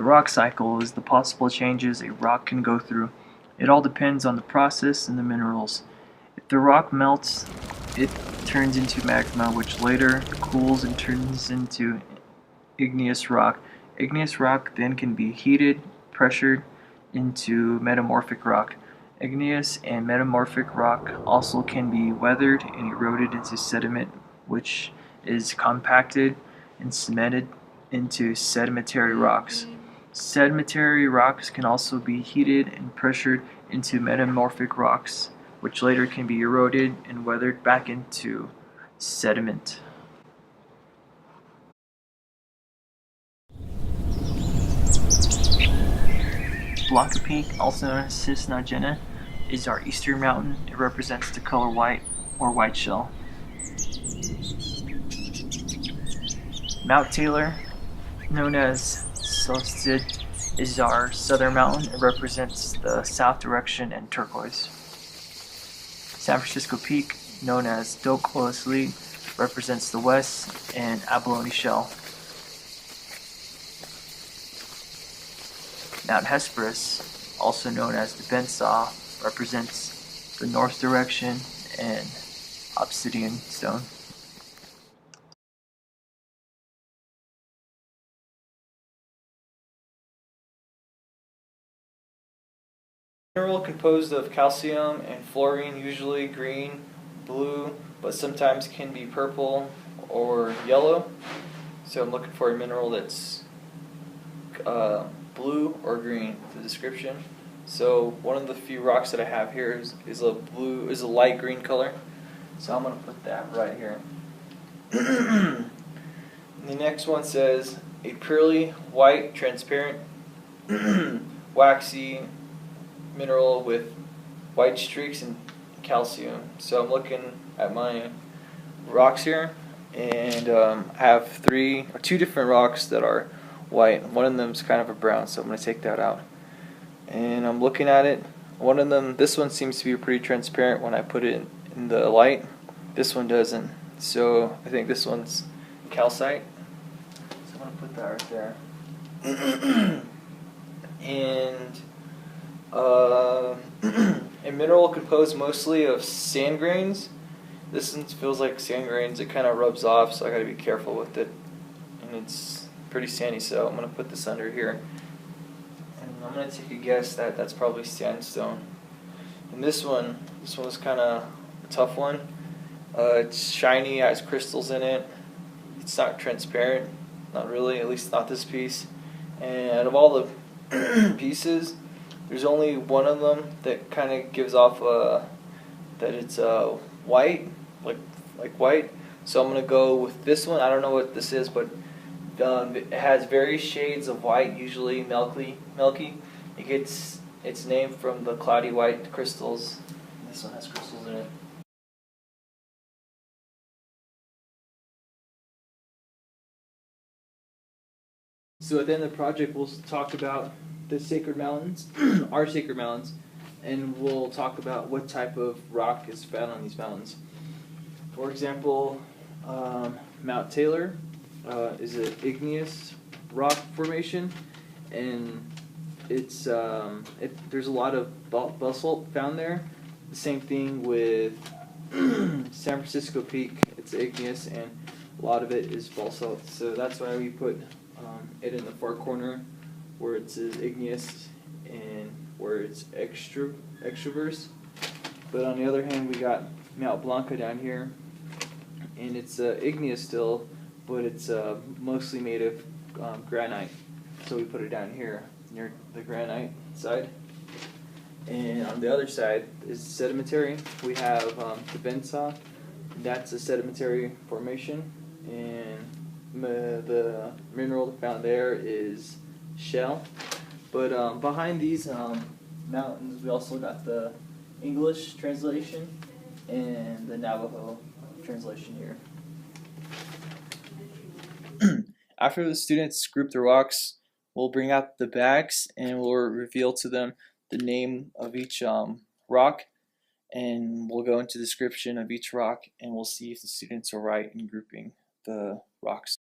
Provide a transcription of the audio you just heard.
The rock cycle is the possible changes a rock can go through. It all depends on the process and the minerals. If the rock melts, it turns into magma, which later cools and turns into igneous rock. Igneous rock then can be heated, pressured into metamorphic rock. Igneous and metamorphic rock also can be weathered and eroded into sediment, which is compacted and cemented into sedimentary rocks. Sedimentary rocks can also be heated and pressured into metamorphic rocks, which later can be eroded and weathered back into sediment. Blanca Peak, also known as Sisnaajini, is our eastern mountain. It represents the color white or white shell. Mount Taylor, known as Tsoodzil, is our southern mountain. It represents the south direction and turquoise. San Francisco Peak, known as Dook'o'oosliid, represents the west and abalone shell. Mount Hesperus, also known as the Nitsaa, represents the north direction and obsidian stone. Mineral composed of calcium and fluorine, usually green, blue, but sometimes can be purple or yellow. So I'm looking for a mineral that's blue or green, the description. So one of the few rocks that I have here is a light green color. So I'm going to put that right here. The next one says a purely white, transparent, waxy mineral with white streaks and calcium. So I'm looking at my rocks here, and I have two different rocks that are white. One of them is kind of a brown, so I'm going to take that out. And I'm looking at it. One of them, this one seems to be pretty transparent when I put it in the light. This one doesn't. So I think this one's calcite. So I'm going to put that right there. And a mineral composed mostly of sand grains. This one feels like sand grains. It kind of rubs off, so I got to be careful with it. And it's pretty sandy, so I'm going to put this under here. And I'm going to take a guess that that's probably sandstone. And this one was kind of a tough one. It's shiny, has crystals in it. It's not transparent, not really, at least not this piece. And out of all the pieces, there's only one of them that kind of gives off that it's white, like white. So I'm gonna go with this one. I don't know what this is, but it has various shades of white, usually milky. It gets its name from the cloudy white crystals. This one has crystals in it. So at the end of the project, we'll talk about the sacred mountains, our sacred mountains, and we'll talk about what type of rock is found on these mountains. For example, Mount Taylor is an igneous rock formation, and it's there's a lot of basalt found there. The same thing with San Francisco Peak. It's igneous, and a lot of it is basalt. So that's why we put it in the far corner, where it says igneous and where it's extrovers. But on the other hand, we got Mount Blanca down here, and it's igneous still, but it's mostly made of granite. So we put it down here near the granite side. And on the other side is sedimentary. We have the Nitsaa. That's a sedimentary formation, and the mineral found there is shell. But behind these mountains, we also got the English translation and the Navajo translation here. After the students group the rocks, we'll bring out the bags and we'll reveal to them the name of each rock, and we'll go into the description of each rock, and we'll see if the students are right in grouping the rocks.